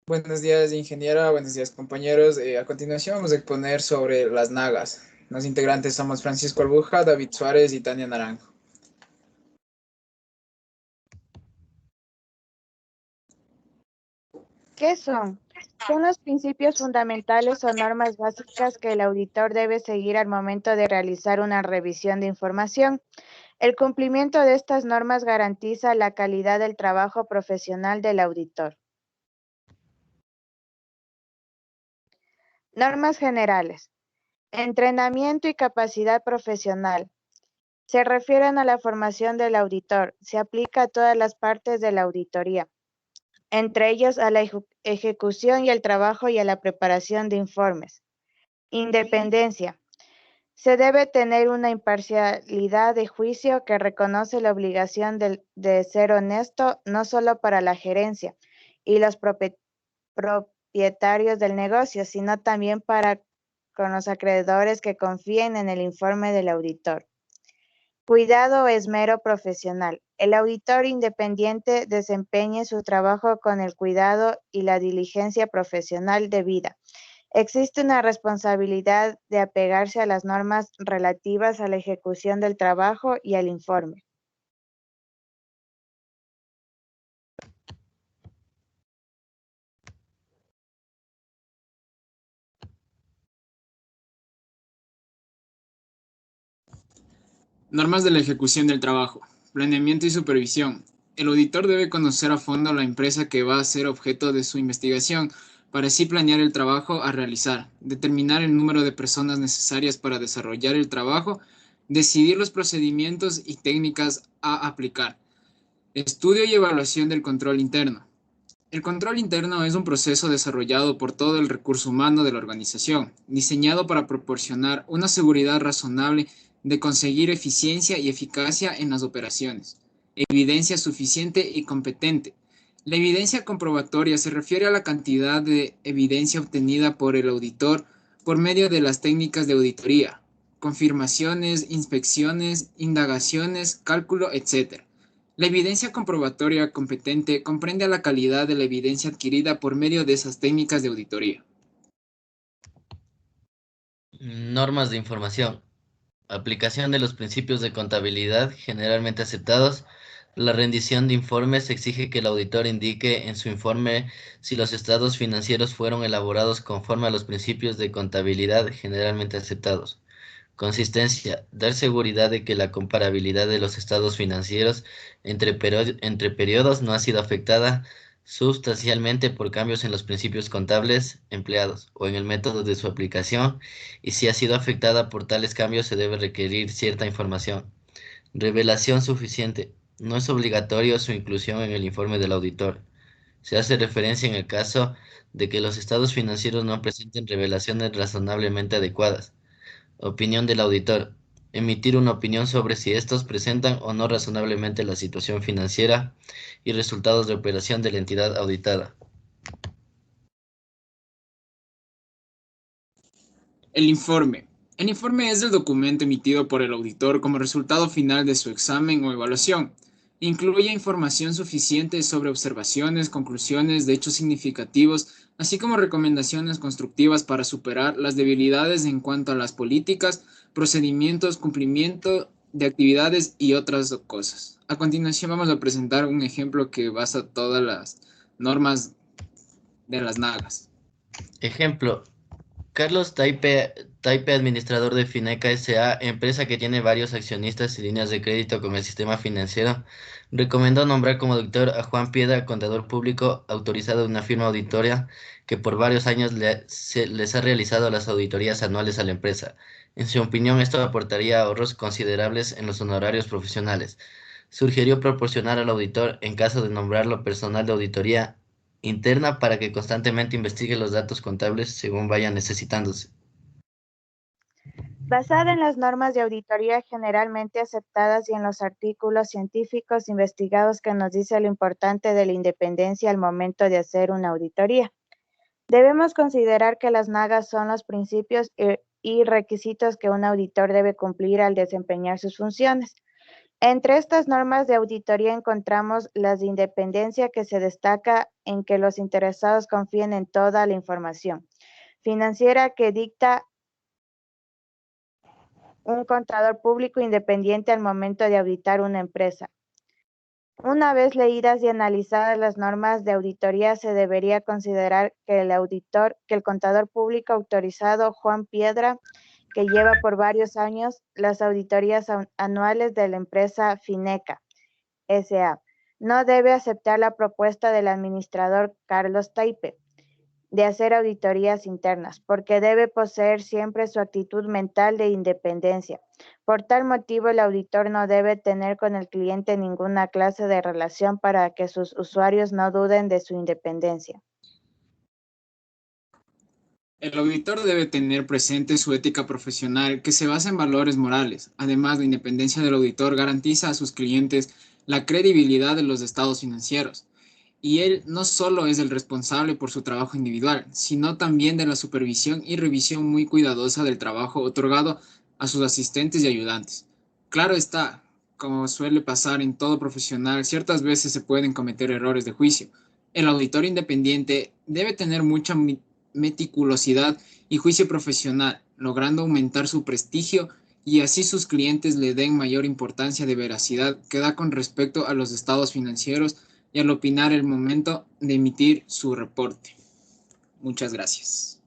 Buenos días, ingeniera. Buenos días, compañeros. A continuación vamos a exponer sobre las nagas. Los integrantes somos Francisco Albuja, David Suárez y Tania Naranjo. ¿Qué son? Son los principios fundamentales o normas básicas que el auditor debe seguir al momento de realizar una revisión de información. El cumplimiento de estas normas garantiza la calidad del trabajo profesional del auditor. Normas generales. Entrenamiento y capacidad profesional. Se refieren a la formación del auditor. Se aplica a todas las partes de la auditoría, entre ellos a la ejecución y el trabajo y a la preparación de informes. Independencia. Se debe tener una imparcialidad de juicio que reconoce la obligación de ser honesto no solo para la gerencia y los propietarios del negocio, sino también para con los acreedores que confíen en el informe del auditor. Cuidado o esmero profesional. El auditor independiente desempeñe su trabajo con el cuidado y la diligencia profesional debida. Existe una responsabilidad de apegarse a las normas relativas a la ejecución del trabajo y al informe. Normas de la ejecución del trabajo. Planeamiento y supervisión. El auditor debe conocer a fondo la empresa que va a ser objeto de su investigación para así planear el trabajo a realizar, determinar el número de personas necesarias para desarrollar el trabajo, decidir los procedimientos y técnicas a aplicar. Estudio y evaluación del control interno. El control interno es un proceso desarrollado por todo el recurso humano de la organización, diseñado para proporcionar una seguridad razonable de conseguir eficiencia y eficacia en las operaciones. Evidencia suficiente y competente. La evidencia comprobatoria se refiere a la cantidad de evidencia obtenida por el auditor por medio de las técnicas de auditoría, confirmaciones, inspecciones, indagaciones, cálculo, etc. La evidencia comprobatoria competente comprende a la calidad de la evidencia adquirida por medio de esas técnicas de auditoría. Normas de información. Aplicación de los principios de contabilidad generalmente aceptados. La rendición de informes exige que el auditor indique en su informe si los estados financieros fueron elaborados conforme a los principios de contabilidad generalmente aceptados. Consistencia. Dar seguridad de que la comparabilidad de los estados financieros entre periodos no ha sido afectada sustancialmente por cambios en los principios contables empleados o en el método de su aplicación, y si ha sido afectada por tales cambios se debe requerir cierta información. Revelación suficiente. No es obligatorio su inclusión en el informe del auditor. Se hace referencia en el caso de que los estados financieros no presenten revelaciones razonablemente adecuadas. Opinión del auditor. Emitir una opinión sobre si estos presentan o no razonablemente la situación financiera y resultados de operación de la entidad auditada. El informe. El informe es el documento emitido por el auditor como resultado final de su examen o evaluación. Incluye información suficiente sobre observaciones, conclusiones de hechos significativos, así como recomendaciones constructivas para superar las debilidades en cuanto a las políticas, procedimientos, cumplimiento de actividades y otras cosas. A continuación vamos a presentar un ejemplo que basa todas las normas de las nagas. Ejemplo. Carlos Taipe, administrador de Fineca S.A., empresa que tiene varios accionistas y líneas de crédito con el sistema financiero, recomendó nombrar como auditor a Juan Piedra, contador público autorizado de una firma auditoria que por varios años les ha realizado las auditorías anuales a la empresa. En su opinión, esto aportaría ahorros considerables en los honorarios profesionales. Sugirió proporcionar al auditor, en caso de nombrarlo personal de auditoría interna, para que constantemente investigue los datos contables según vayan necesitándose. Basada en las normas de auditoría generalmente aceptadas y en los artículos científicos investigados que nos dice lo importante de la independencia al momento de hacer una auditoría. Debemos considerar que las nagas son los principios y requisitos que un auditor debe cumplir al desempeñar sus funciones. Entre estas normas de auditoría encontramos las de independencia, que se destaca en que los interesados confíen en toda la información financiera que dicta un contador público independiente al momento de auditar una empresa. Una vez leídas y analizadas las normas de auditoría, se debería considerar que el contador público autorizado Juan Piedra, que lleva por varios años las auditorías anuales de la empresa Fineca S.A., no debe aceptar la propuesta del administrador Carlos Taipe de hacer auditorías internas, porque debe poseer siempre su actitud mental de independencia. Por tal motivo, el auditor no debe tener con el cliente ninguna clase de relación para que sus usuarios no duden de su independencia. El auditor debe tener presente su ética profesional, que se basa en valores morales. Además, la independencia del auditor garantiza a sus clientes la credibilidad de los estados financieros. Y él no solo es el responsable por su trabajo individual, sino también de la supervisión y revisión muy cuidadosa del trabajo otorgado a sus asistentes y ayudantes. Claro está, como suele pasar en todo profesional, ciertas veces se pueden cometer errores de juicio. El auditor independiente debe tener mucha meticulosidad y juicio profesional, logrando aumentar su prestigio y así sus clientes le den mayor importancia de veracidad que da con respecto a los estados financieros y al opinar el momento de emitir su reporte. Muchas gracias.